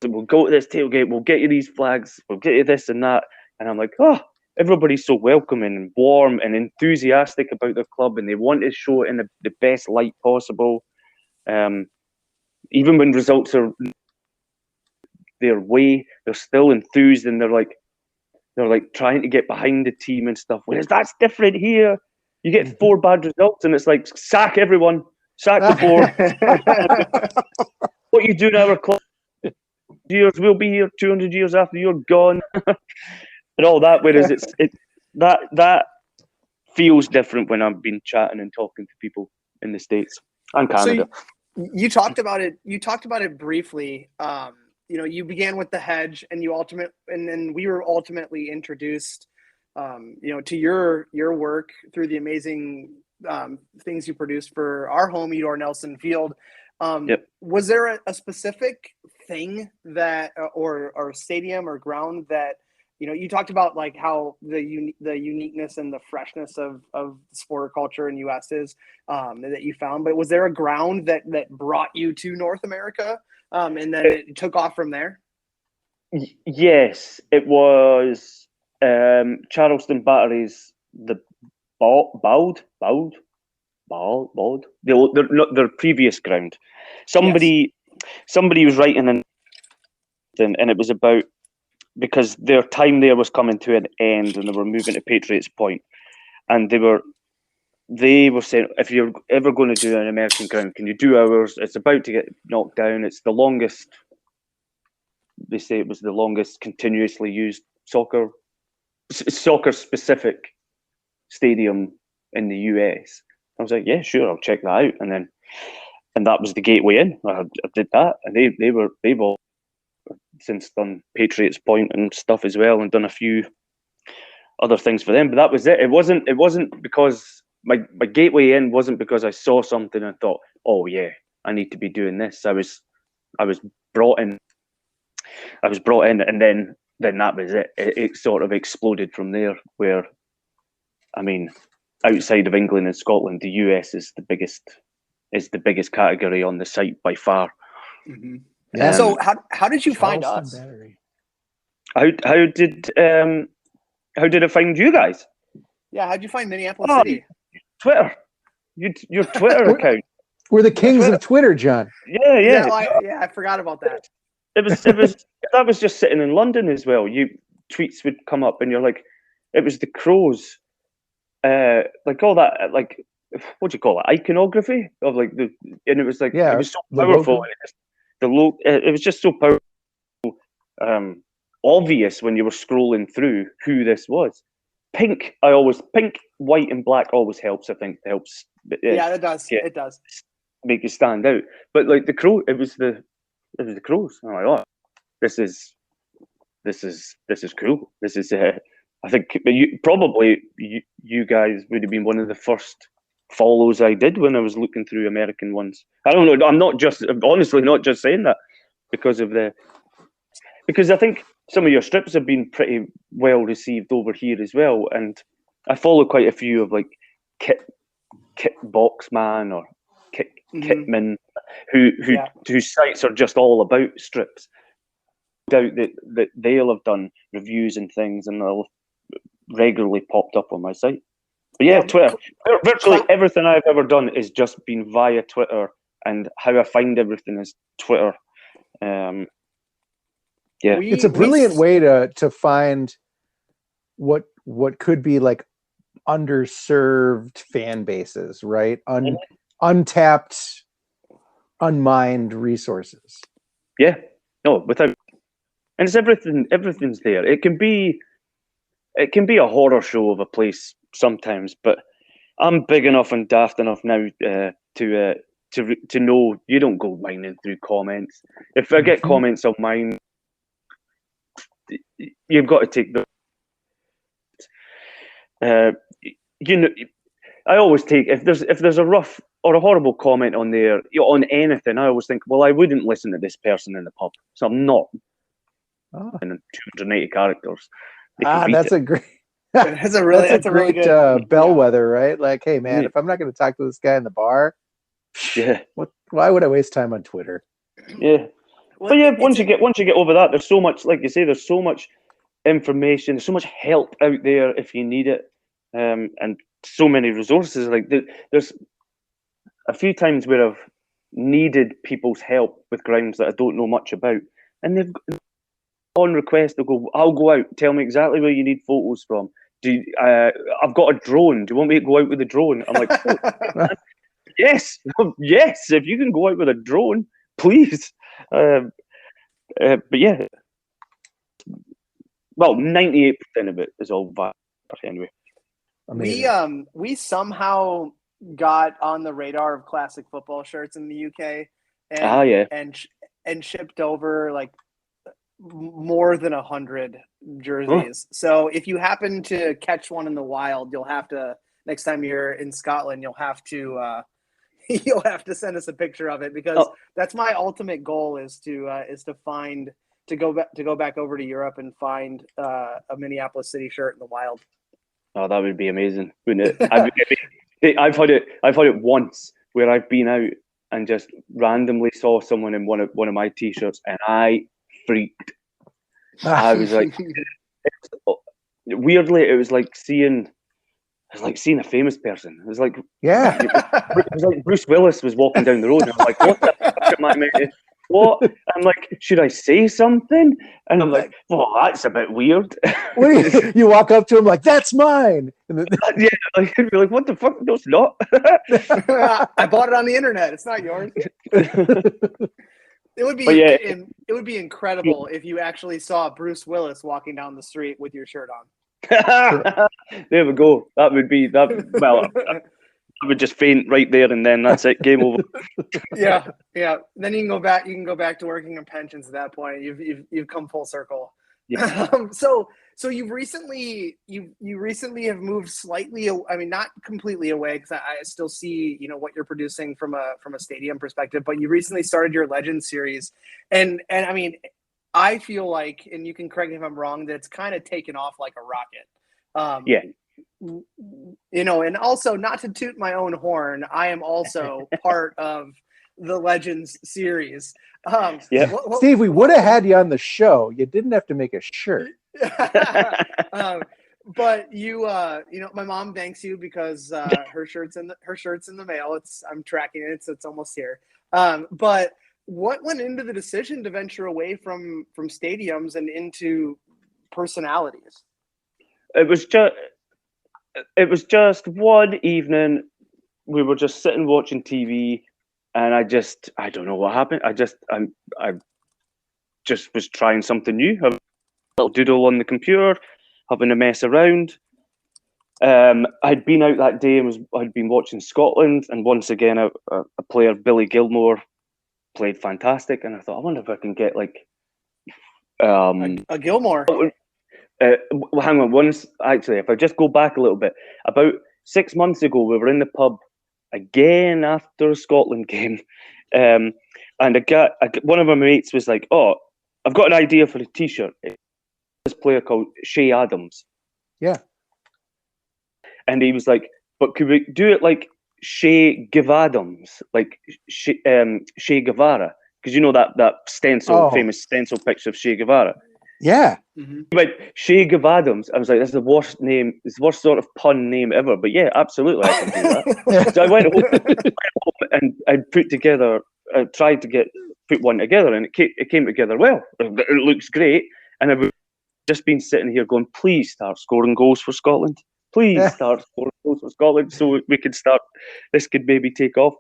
We'll go to this tailgate. We'll get you these flags. We'll get you this and that." And I'm like, "Oh, everybody's so welcoming and warm and enthusiastic about their club, and they want to show it in the best light possible. Even when results are their way, they're still enthused, and they're like trying to get behind the team and stuff. Whereas that's different here. You get 4 bad results, and it's like, sack everyone, sack the board. What you do in our club? Years we'll be here 200 years after you're gone," and all that. Whereas that feels different when I've been chatting and talking to people in the States and Canada. So you talked about it. You talked about it briefly. You began with the Hedge, and then we were ultimately introduced, to your work through the amazing things you produced for our home, Eudor Nelson Field. Was there a specific thing that, or stadium or ground that, you talked about, like how the uniqueness and the freshness of sport culture in U.S. is that you found, but was there a ground that brought you to North America, and then it took off from there? Yes, it was Charleston Batteries, the Bald, their previous ground. Somebody was writing and it was about, because their time there was coming to an end and they were moving to Patriots Point, and they were saying, if you're ever going to do an American ground, can you do ours? It's about to get knocked down. It's the longest. They say it was the longest continuously used soccer specific stadium in the US. I was like, yeah, sure, I'll check that out. And that was the gateway in. I did that, and they've all since done Patriots Point and stuff as well, and done a few other things for them. But that was it. It wasn't because my gateway in wasn't because I saw something and thought, oh yeah, I need to be doing this. I was brought in. And then that was it. It sort of exploded from there. Where, I mean, outside of England and Scotland, the US is the biggest category on the site by far. Mm-hmm. Yeah. So how did you find us? How did it find you guys? Yeah, how'd you find Minneapolis City? Twitter. Your Twitter account. We're the kings of Twitter, John. Yeah. I forgot about that. It was that was just sitting in London as well. Tweets would come up and you're like, it was the Crows, like all that, like what do you call it? Iconography of like and it was like it was so powerful. It was just so powerful, obvious when you were scrolling through who this was. Pink, white, and black always helps. I think it helps. It does. Yeah, it does make you stand out. But like the Crow, it was the Crows. I'm like, oh, this is cool. This is I think you guys would have been one of the first follows I did when I was looking through American ones. I don't know. I'm not just saying that because I think some of your strips have been pretty well received over here as well, and I follow quite a few of like Kit Boxman or Kitman, whose sites are just all about strips. I doubt that they'll have done reviews and things, and they'll regularly popped up on my site. But yeah, Twitter. Virtually everything I've ever done is just been via Twitter, and how I find everything is Twitter. It's a brilliant way to find what could be like underserved fan bases, right? Untapped, unmined resources. Yeah, no, without, and it's everything. Everything's there. It can be a horror show of a place sometimes, but I'm big enough and daft enough now to know you don't go mining through comments. If I get comments on mine, you've got to take the. I always take if there's a rough or a horrible comment on there on anything. I always think, well, I wouldn't listen to this person in the pub, so I'm not. In 280 characters. That's a great. That's a really good bellwether, right? Like, hey, man, if I'm not going to talk to this guy in the bar, why would I waste time on Twitter? Yeah, but yeah, once you get over that, there's so much, like you say, there's so much information, there's so much help out there if you need it, and so many resources. Like there's a few times where I've needed people's help with grounds that I don't know much about, and they've on request they'll go, I'll go out, tell me exactly where you need photos from. I've got a drone, do you want me to go out with a drone? I'm like, yes, if you can go out with a drone, please. But yeah, well, 98% of it is all via anyway. We somehow got on the radar of classic football shirts in the UK, and shipped over like more than 100 jerseys. So if you happen to catch one in the wild, you'll have to, next time you're in Scotland, you'll have to send us a picture of it, because that's my ultimate goal is to go back over to Europe and find a Minneapolis City shirt in the wild. Oh, that would be amazing, wouldn't it? I've had it once where I've been out and just randomly saw someone in one of my t-shirts, and I freaked. I was like, weirdly, it was like seeing a famous person. It was like, it was like Bruce Willis was walking down the road, and I was like, what the fuck am I meant to? What? I'm like, should I say something? And I'm like, well, that's a bit weird. You walk up to him like, that's mine. Yeah, like, you'd be like, what the fuck? No, it's not. I bought it on the internet. It's not yours. It would be But yeah. it would be incredible if you actually saw Bruce Willis walking down the street with your shirt on. There we go. That would be that. Well, I would just faint right there and then. That's it. Game over. Yeah. Then you can go back. You can go back to working in pensions at that point. You've come full circle. Yeah. So you've recently have moved slightly. I mean, not completely away, because I still see what you're producing from a stadium perspective. But you recently started your Legends series, and I mean, I feel like, and you can correct me if I'm wrong, that it's kind of taken off like a rocket. Yeah. And also, not to toot my own horn, I am also part of the Legends series. Steve, we would have had you on the show. You didn't have to make a shirt. But my mom thanks you, because her shirt's in the mail. I'm tracking it, so it's almost here. But what went into the decision to venture away from stadiums and into personalities? It was just one evening. We were just sitting watching TV, and I don't know what happened. I just was trying something new. A little doodle on the computer, having a mess around. I'd been out that day and I'd been watching Scotland, and once again a player, Billy Gilmore, played fantastic, and I thought, I wonder if I can get like a Gilmore. Well, hang on. Actually, if I just go back a little bit, about 6 months ago, we were in the pub again after a Scotland game, and one of my mates was like, "Oh, I've got an idea for a T-shirt." This player called Shea Adams. Yeah. And he was like, "But could we do it like Shea Gavadams, like Che Guevara? Because that stencil, famous stencil picture of Che Guevara." Yeah. Mm-hmm. But Shea Gavadams, I was like, "That's the worst name. It's the worst sort of pun name ever." But yeah, absolutely, I can do that. So I went home and I put together. I tried to put one together, and it came together well. It looks great, and I've just been sitting here going, "Please start scoring goals for Scotland. Please start scoring goals for Scotland, so we could start. This could maybe take off."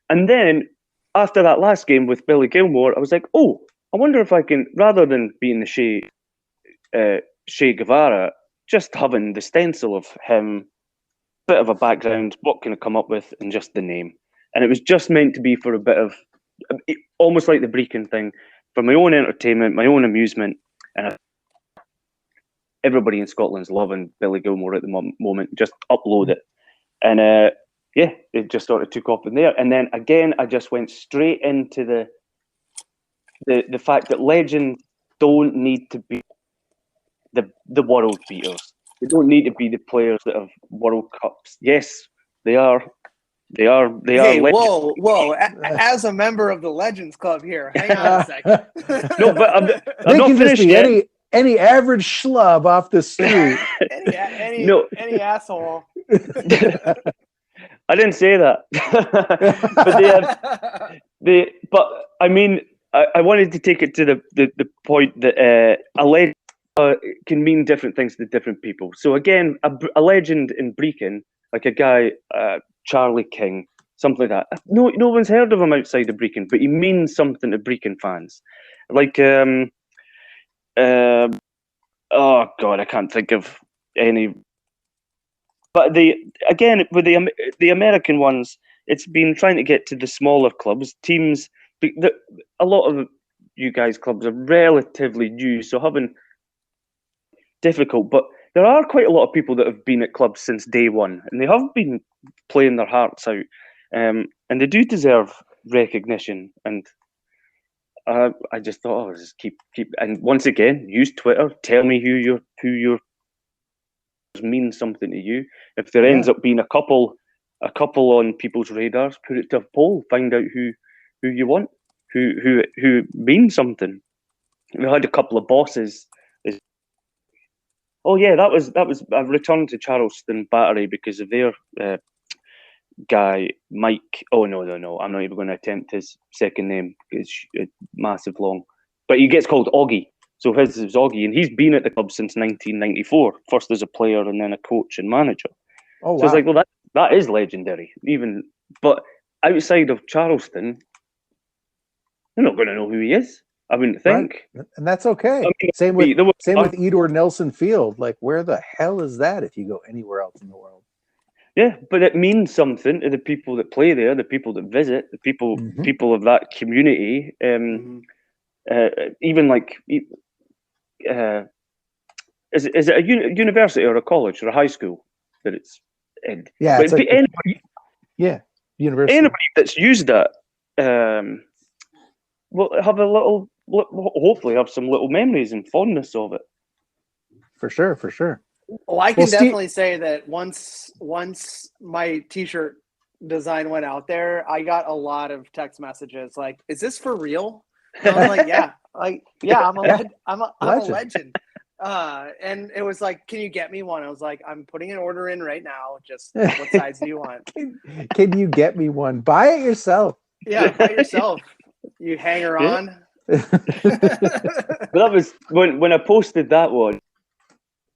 And then after that last game with Billy Gilmore, I was like, "Oh, I wonder if I can, rather than being the Che Guevara, just having the stencil of him, bit of a background, what can I come up with, and just the name." And it was just meant to be for a bit of, almost like the Brecon thing, for my own entertainment, my own amusement. And everybody in Scotland's loving Billy Gilmore at the moment. Just upload it. And it just sort of took off in there. And then again, I just went straight into the fact that legends don't need to be the world beaters. They don't need to be the players that have World Cups. Yes, they are. They are. Hey, whoa! As a member of the Legends Club here, hang on a second. No, but I'm not finished yet. Any average schlub off the street. any asshole. I didn't say that. But I mean, I wanted to take it to the point that a legend can mean different things to different people. So again, a legend in Brecon, like a guy, Charlie King, something like that. No one's heard of him outside of Brecon, but he means something to Brecon fans. Like, oh God, I can't think of any. But with the American ones, it's been trying to get to the smaller clubs, teams. A lot of you guys' clubs are relatively new, so having difficult. But there are quite a lot of people that have been at clubs since day one, and they have been playing their hearts out, and they do deserve recognition. And I just thought, just keep, and once again, use Twitter. Tell me who your means something to you. If there ends up being a couple on people's radars, put it to a poll. Find out who you want, who means something. We had a couple of bosses. Oh yeah, that was. I've returned to Charleston Battery because of their guy Mike. Oh no, I'm not even going to attempt his second name. It's massive long, but he gets called Augie. So his is Augie, and he's been at the club since 1994. First as a player, and then a coach and manager. Oh wow! So it's like, well, that is legendary. But outside of Charleston, They're not going to know who he is. I wouldn't think. Right. And that's okay. I mean, same with there was- Edor Nelson Field. Like, where the hell is that if you go anywhere else in the world? Yeah, but it means something to the people that play there, the people that visit, the people of that community. Even like, is it a university or a college or a high school that it's in? Yeah, but university. Anybody that's used that will have hopefully have some little memories and fondness of it. For sure. Well, I can definitely say that once my T-shirt design went out there, I got a lot of text messages like, "Is this for real?" And I was like, "Yeah, I'm a legend." And it was like, "Can you get me one?" I was like, "I'm putting an order in right now. Just what size do you want?" Can you get me one? Buy it yourself. Yeah, buy it yourself. You hanger on. But that was when I posted that one.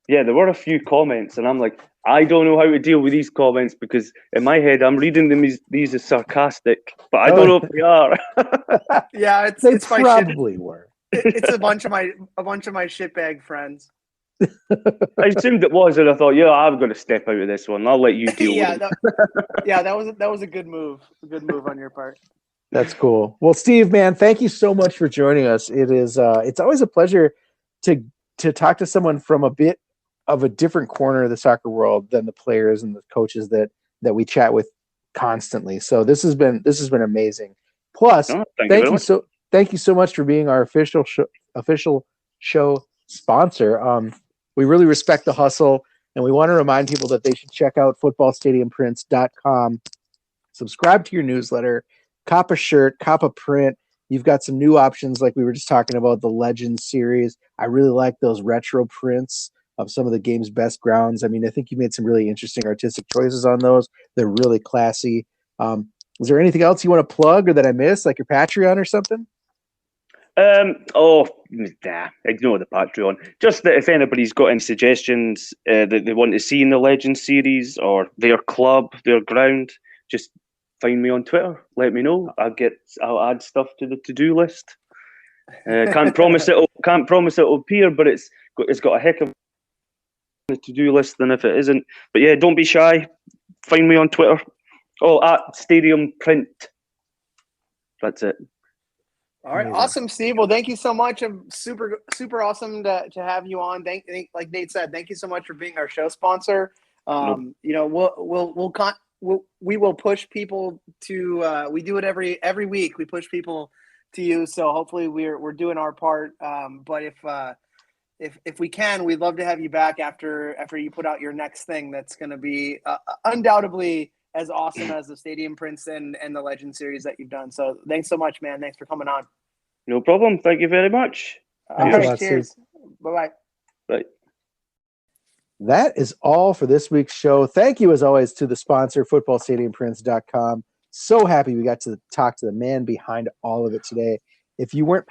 Yeah, there were a few comments, and I'm like, I don't know how to deal with these comments because in my head I'm reading them these as sarcastic, but I don't know if they are. Yeah, they it's probably were. It's a bunch of my shitbag friends. I assumed it was, and I thought, yeah, I'm going to step out of this one. I'll let you deal with it. That was a good move. A good move on your part. That's cool. Well, Steve, man, thank you so much for joining us. It is it's always a pleasure to talk to someone from a bit of a different corner of the soccer world than the players and the coaches that we chat with constantly. So this has been amazing. Plus, thank you so much for being our official show sponsor. We really respect the hustle, and we want to remind people that they should check out footballstadiumprints.com. Subscribe to your newsletter, cop a shirt, cop a print. You've got some new options like we were just talking about, the Legends series. I really like those retro prints of some of the game's best grounds. I mean, I think you made some really interesting artistic choices on those. They're really classy. Is there anything else you want to plug or that I missed, like your Patreon or something? Ignore the Patreon. Just that if anybody's got any suggestions that they want to see in the Legends series or their club, their ground, just find me on Twitter. Let me know. I'll add stuff to the to-do list. Can't promise it'll appear, but it's got a heck of the to-do list than if it isn't. But yeah, don't be shy. Find me on Twitter. At Stadium Print. That's it. All right, awesome, Steve. Well, thank you so much. Super awesome to have you on. Like Nate said, thank you so much for being our show sponsor. You know, we will push people to. We do it every week. We push people to you. So hopefully we're doing our part. But if we can, we'd love to have you back after you put out your next thing. That's going to be undoubtedly as awesome as the Stadium Prints and the Legend series that you've done. So thanks so much, man. Thanks for coming on. No problem. Thank you very much. All right, cheers. Bye-bye. Bye. That is all for this week's show. Thank you, as always, to the sponsor, footballstadiumprints.com. So happy we got to talk to the man behind all of it today. If you weren't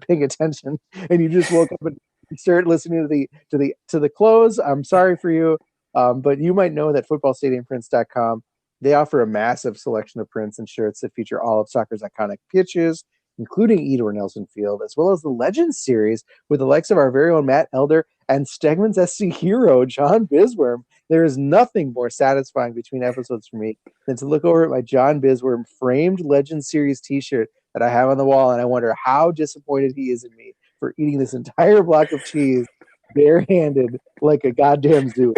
paying attention and you just woke up and started listening to the close, I'm sorry for you. But you might know that footballstadiumprints.com, they offer a massive selection of prints and shirts that feature all of soccer's iconic pitches, including Edor Nelson Field, as well as the Legends series with the likes of our very own Matt Elder and Stegman's SC hero, John Bisworm. There is nothing more satisfying between episodes for me than to look over at my John Bisworm framed Legends series t-shirt that I have on the wall, and I wonder how disappointed he is in me for eating this entire block of cheese barehanded like a goddamn zoo.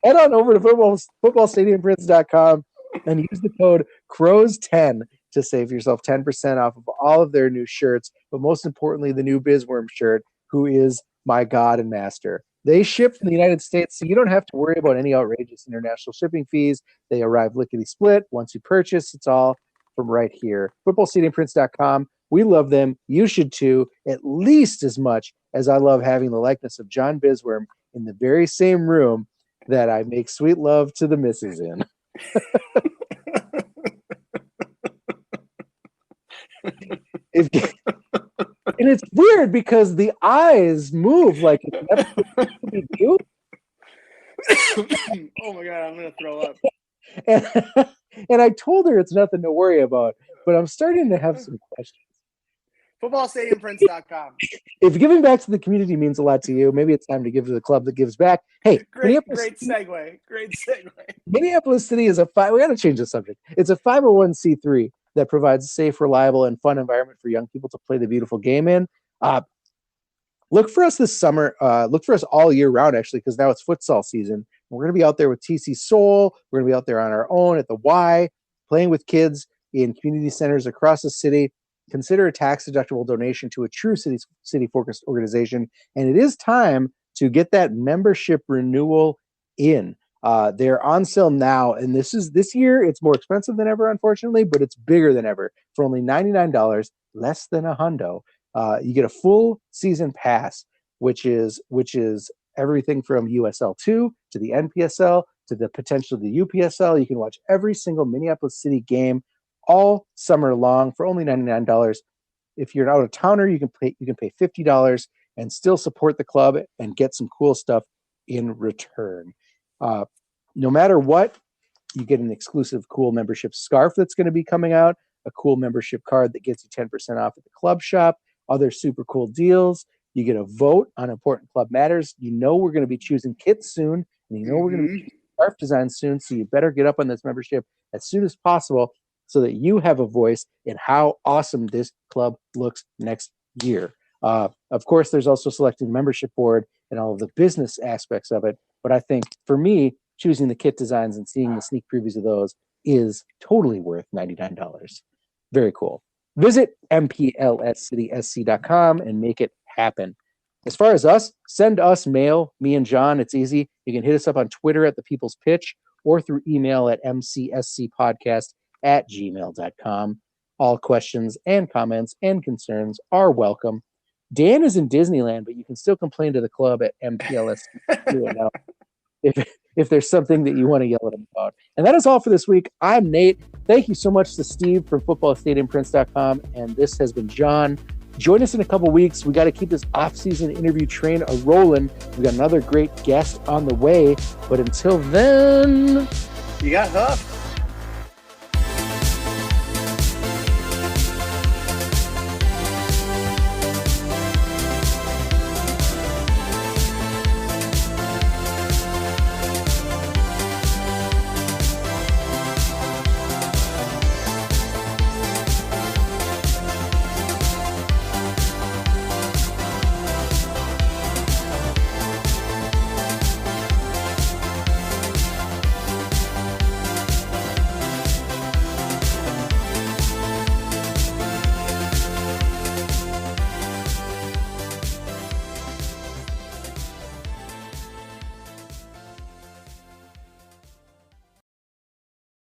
Head on over to footballstadiumprints.com and use the code CROWS10 to save yourself 10% off of all of their new shirts, but most importantly, the new Bisworm shirt, who is my god and master. They ship from the United States, so you don't have to worry about any outrageous international shipping fees. They arrive lickety-split. Once you purchase, it's all from right here. Footballstadiumprints.com. We love them. You should too, at least as much as I love having the likeness of John Bisworm in the very same room that I make sweet love to the missus in. And it's weird because the eyes move like it's never to do. Oh my god, I'm gonna throw up. And I told her it's nothing to worry about, but I'm starting to have some questions. Footballstadiumprints.com. If giving back to the community means a lot to you, maybe it's time to give to the club that gives back. Hey, Great segue. Minneapolis City is we got to change the subject. It's a 501c3 that provides a safe, reliable, and fun environment for young people to play the beautiful game in. Look for us this summer. Look for us all year round, actually, because now it's futsal season. We're going to be out there with TC Soul. We're going to be out there on our own at the Y, playing with kids in community centers across the city. Consider a tax-deductible donation to a true city-focused organization. And it is time to get that membership renewal in. They're on sale now, and this year it's more expensive than ever, unfortunately, but it's bigger than ever. For only $99, less than a hundo, you get a full season pass, which is everything from USL 2 to the NPSL to the potential of the UPSL. You can watch every single Minneapolis City game all summer long for only $99. If you're an out-of-towner, you can pay $50 and still support the club and get some cool stuff in return. No matter what, you get an exclusive cool membership scarf that's going to be coming out, a cool membership card that gets you 10% off at the club shop, other super cool deals. You get a vote on important club matters. You know we're going to be choosing kits soon, and you know we're going to be choosing scarf design soon, so you better get up on this membership as soon as possible so that you have a voice in how awesome this club looks next year. Of course, there's also selecting the membership board and all of the business aspects of it. But I think for me, choosing the kit designs and seeing the sneak previews of those is totally worth $99. Very cool. Visit mplscitysc.com and make it happen. As far as us, send us mail, me and John. It's easy. You can hit us up on Twitter at The People's Pitch or through email at mcscpodcast@gmail.com. All questions and comments and concerns are welcome. Dan is in Disneyland, but you can still complain to the club at MPLS if there's something that you want to yell at him about. And that is all for this week. I'm Nate. Thank you so much to Steve from footballstadiumprints.com. And this has been John. Join us in a couple weeks. We got to keep this off-season interview train a-rolling. We got another great guest on the way. But until then, you got Huff.